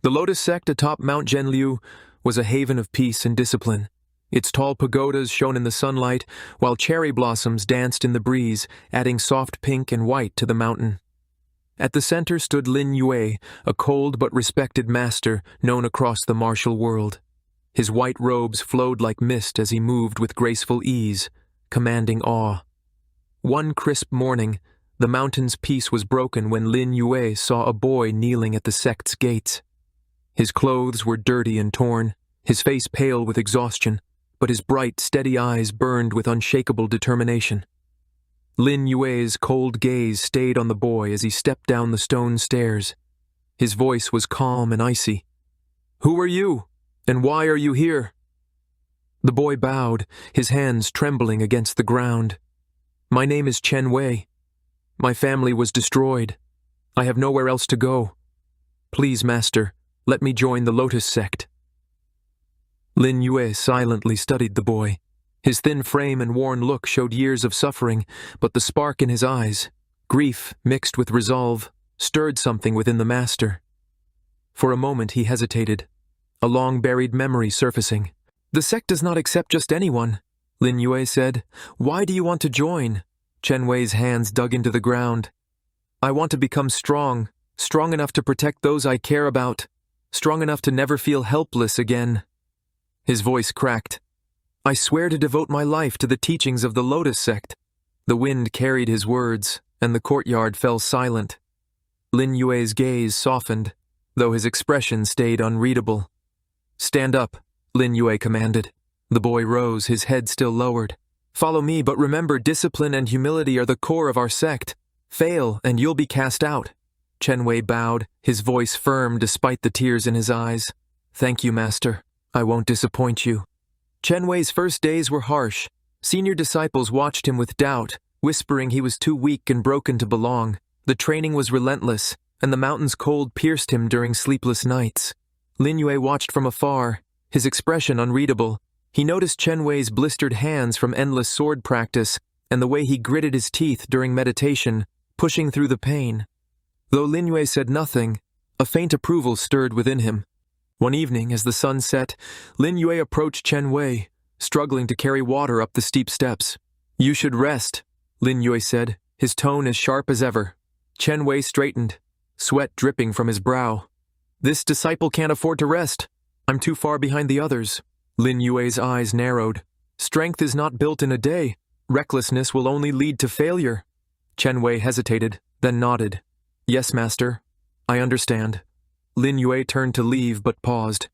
The Lotus Sect atop Mount Zhenliu was a haven of peace and discipline. Its tall pagodas shone in the sunlight, while cherry blossoms danced in the breeze, adding soft pink and white to the mountain. At the center stood Lin Yue, a cold but respected master known across the martial world. His white robes flowed like mist as he moved with graceful ease, commanding awe. One crisp morning, the mountain's peace was broken when Lin Yue saw a boy kneeling at the sect's gates. His clothes were dirty and torn, his face pale with exhaustion, but his bright, steady eyes burned with unshakable determination. Lin Yue's cold gaze stayed on the boy as he stepped down the stone stairs. His voice was calm and icy. "Who are you? And why are you here?" The boy bowed, his hands trembling against the ground. "My name is Chen Wei. My family was destroyed. I have nowhere else to go. Please, Master, let me join the Lotus Sect." Lin Yue silently studied the boy. His thin frame and worn look showed years of suffering, but the spark in his eyes, grief mixed with resolve, stirred something within the master. For a moment he hesitated, a long-buried memory surfacing. "The sect does not accept just anyone," Lin Yue said. "Why do you want to join?" Chen Wei's hands dug into the ground. "I want to become strong enough to protect those I care about, strong enough to never feel helpless again." His voice cracked. "I swear to devote my life to the teachings of the Lotus Sect." The wind carried his words, and the courtyard fell silent. Lin Yue's gaze softened, though his expression stayed unreadable. "Stand up," Lin Yue commanded. The boy rose, his head still lowered. "Follow me, but remember, discipline and humility are the core of our sect. Fail, and you'll be cast out." Chen Wei bowed, his voice firm despite the tears in his eyes. "Thank you, Master. I won't disappoint you." Chen Wei's first days were harsh. Senior disciples watched him with doubt, whispering he was too weak and broken to belong. The training was relentless, and the mountain's cold pierced him during sleepless nights. Lin Yue watched from afar, his expression unreadable. He noticed Chen Wei's blistered hands from endless sword practice, and the way he gritted his teeth during meditation, pushing through the pain. Though Lin Yue said nothing, a faint approval stirred within him. One evening, as the sun set, Lin Yue approached Chen Wei, struggling to carry water up the steep steps. "You should rest," Lin Yue said, his tone as sharp as ever. Chen Wei straightened, sweat dripping from his brow. "This disciple can't afford to rest. I'm too far behind the others." Lin Yue's eyes narrowed. "Strength is not built in a day. Recklessness will only lead to failure." Chen Wei hesitated, then nodded. "Yes, Master. I understand." Lin Yue turned to leave but paused.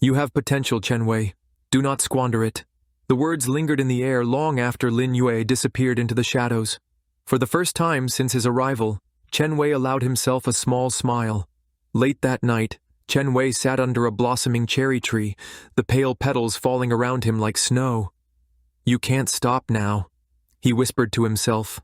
"You have potential, Chen Wei. Do not squander it." The words lingered in the air long after Lin Yue disappeared into the shadows. For the first time since his arrival, Chen Wei allowed himself a small smile. Late that night, Chen Wei sat under a blossoming cherry tree, the pale petals falling around him like snow. "You can't stop now," he whispered to himself.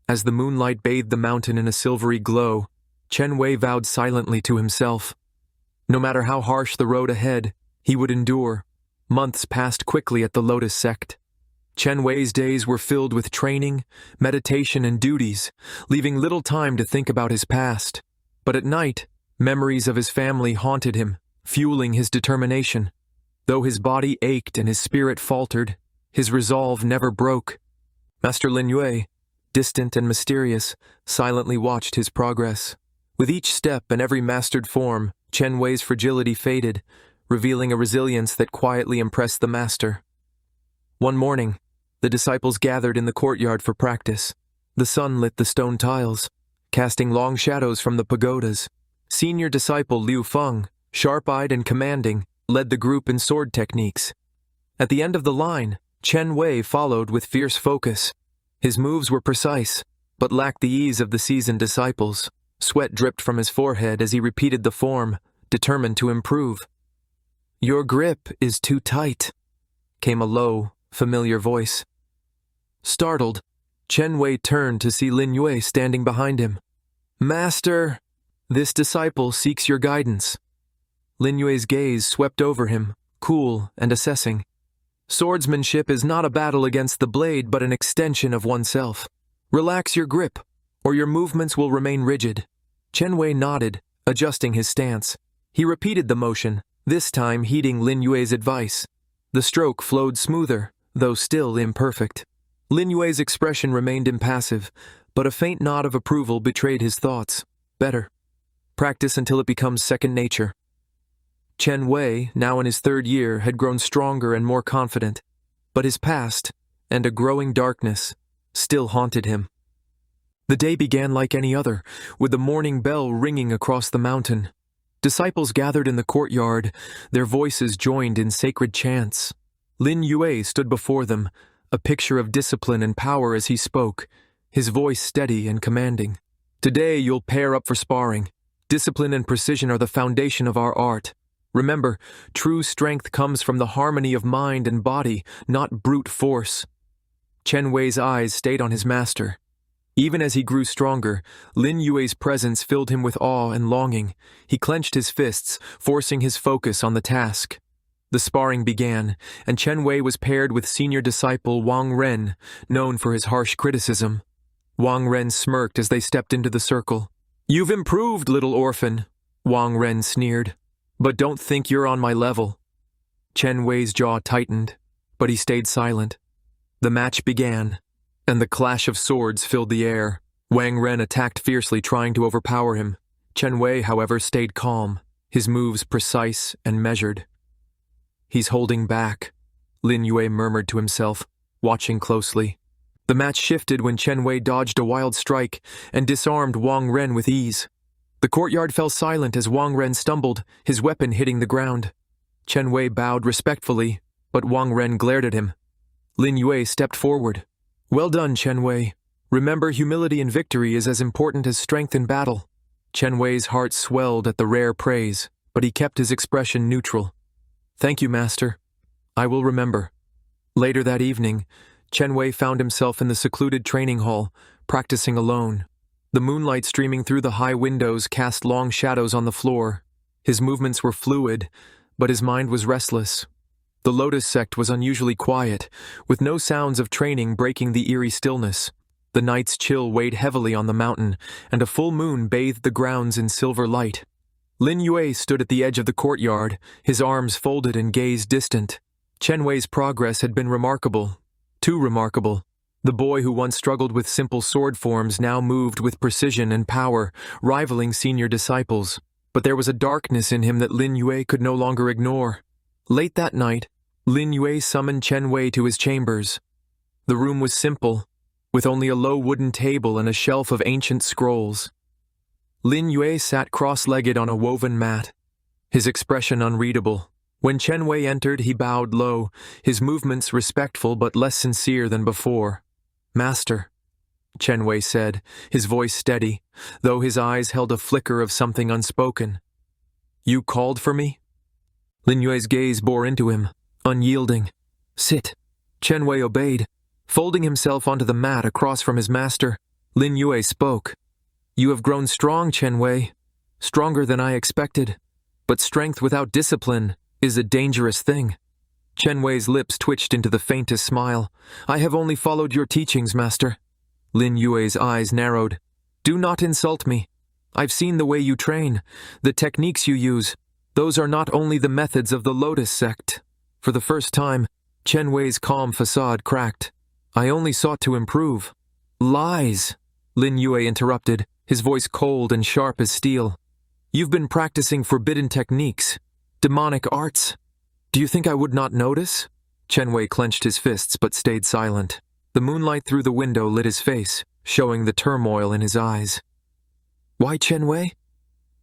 As the moonlight bathed the mountain in a silvery glow, Chen Wei vowed silently to himself. No matter how harsh the road ahead, he would endure. Months passed quickly at the Lotus Sect. Chen Wei's days were filled with training, meditation, and duties, leaving little time to think about his past. But at night, memories of his family haunted him, fueling his determination. Though his body ached and his spirit faltered, his resolve never broke. Master Lin Yue, distant and mysterious, silently watched his progress. With each step and every mastered form, Chen Wei's fragility faded, revealing a resilience that quietly impressed the master. One morning, the disciples gathered in the courtyard for practice. The sun lit the stone tiles, casting long shadows from the pagodas. Senior disciple Liu Feng, sharp-eyed and commanding, led the group in sword techniques. At the end of the line, Chen Wei followed with fierce focus. His moves were precise, but lacked the ease of the seasoned disciples. Sweat dripped from his forehead as he repeated the form, determined to improve. "Your grip is too tight," came a low, familiar voice. Startled, Chen Wei turned to see Lin Yue standing behind him. "Master, this disciple seeks your guidance." Lin Yue's gaze swept over him, cool and assessing. "Swordsmanship is not a battle against the blade, but an extension of oneself. Relax your grip, or your movements will remain rigid." Chen Wei nodded, adjusting his stance. He repeated the motion, this time heeding Lin Yue's advice. The stroke flowed smoother, though still imperfect. Lin Yue's expression remained impassive, but a faint nod of approval betrayed his thoughts. Better. Practice until it becomes second nature. Chen Wei, now in his 3rd year, had grown stronger and more confident, but his past, and a growing darkness, still haunted him. The day began like any other, with the morning bell ringing across the mountain. Disciples gathered in the courtyard, their voices joined in sacred chants. Lin Yue stood before them, a picture of discipline and power as he spoke, his voice steady and commanding. Today you'll pair up for sparring. Discipline and precision are the foundation of our art. Remember, true strength comes from the harmony of mind and body, not brute force. Chen Wei's eyes stayed on his master. Even as he grew stronger, Lin Yue's presence filled him with awe and longing. He clenched his fists, forcing his focus on the task. The sparring began, and Chen Wei was paired with senior disciple Wang Ren, known for his harsh criticism. Wang Ren smirked as they stepped into the circle. "You've improved, little orphan," Wang Ren sneered. "But don't think you're on my level." Chen Wei's jaw tightened, but he stayed silent. The match began, and the clash of swords filled the air. Wang Ren attacked fiercely, trying to overpower him. Chen Wei, however, stayed calm, his moves precise and measured. "He's holding back," Lin Yue murmured to himself, watching closely. The match shifted when Chen Wei dodged a wild strike and disarmed Wang Ren with ease. The courtyard fell silent as Wang Ren stumbled, his weapon hitting the ground. Chen Wei bowed respectfully, but Wang Ren glared at him. Lin Yue stepped forward. "Well done, Chen Wei. Remember, humility in victory is as important as strength in battle." Chen Wei's heart swelled at the rare praise, but he kept his expression neutral. "Thank you, Master. I will remember." Later that evening, Chen Wei found himself in the secluded training hall, practicing alone. The moonlight streaming through the high windows cast long shadows on the floor. His movements were fluid, but his mind was restless. The Lotus Sect was unusually quiet, with no sounds of training breaking the eerie stillness. The night's chill weighed heavily on the mountain, and a full moon bathed the grounds in silver light. Lin Yue stood at the edge of the courtyard, his arms folded and gaze distant. Chen Wei's progress had been remarkable. Too remarkable. The boy who once struggled with simple sword forms now moved with precision and power, rivaling senior disciples. But there was a darkness in him that Lin Yue could no longer ignore. Late that night, Lin Yue summoned Chen Wei to his chambers. The room was simple, with only a low wooden table and a shelf of ancient scrolls. Lin Yue sat cross-legged on a woven mat, his expression unreadable. When Chen Wei entered, he bowed low, his movements respectful but less sincere than before. "Master," Chen Wei said, his voice steady, though his eyes held a flicker of something unspoken. "You called for me?" Lin Yue's gaze bore into him, unyielding. "Sit." Chen Wei obeyed. Folding himself onto the mat across from his master, Lin Yue spoke. "You have grown strong, Chen Wei, stronger than I expected. But strength without discipline is a dangerous thing." Chen Wei's lips twitched into the faintest smile. "I have only followed your teachings, Master." Lin Yue's eyes narrowed. "Do not insult me. I've seen the way you train, the techniques you use. Those are not only the methods of the Lotus Sect." For the first time, Chen Wei's calm facade cracked. "I only sought to improve." "Lies," Lin Yue interrupted, his voice cold and sharp as steel. "You've been practicing forbidden techniques, demonic arts. Do you think I would not notice?" Chen Wei clenched his fists but stayed silent. The moonlight through the window lit his face, showing the turmoil in his eyes. "Why, Chen Wei?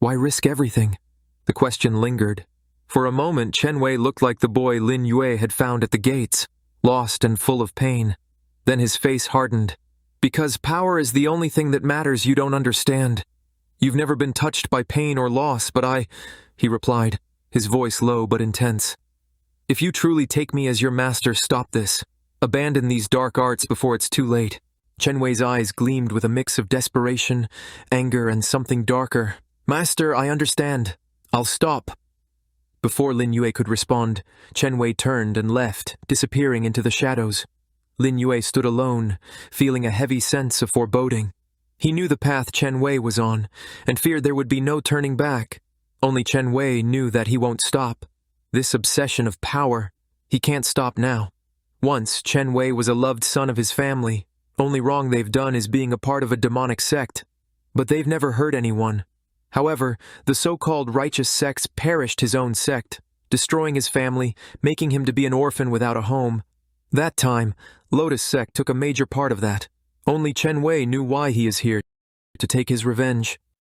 Why risk everything?" The question lingered. For a moment, Chen Wei looked like the boy Lin Yue had found at the gates, lost and full of pain. Then his face hardened. "Because power is the only thing that matters, you don't understand. You've never been touched by pain or loss, but I," he replied, his voice low but intense. "If you truly take me as your master, stop this. Abandon these dark arts before it's too late." Chen Wei's eyes gleamed with a mix of desperation, anger, and something darker. "Master, I understand. I'll stop." Before Lin Yue could respond, Chen Wei turned and left, disappearing into the shadows. Lin Yue stood alone, feeling a heavy sense of foreboding. He knew the path Chen Wei was on, and feared there would be no turning back. Only Chen Wei knew that he won't stop. This obsession of power, he can't stop now. Once, Chen Wei was a loved son of his family. Only wrong they've done is being a part of a demonic sect. But they've never hurt anyone. However, the so-called righteous sects perished his own sect, destroying his family, making him to be an orphan without a home. That time, Lotus Sect took a major part of that. Only Chen Wei knew why he is here, to take his revenge.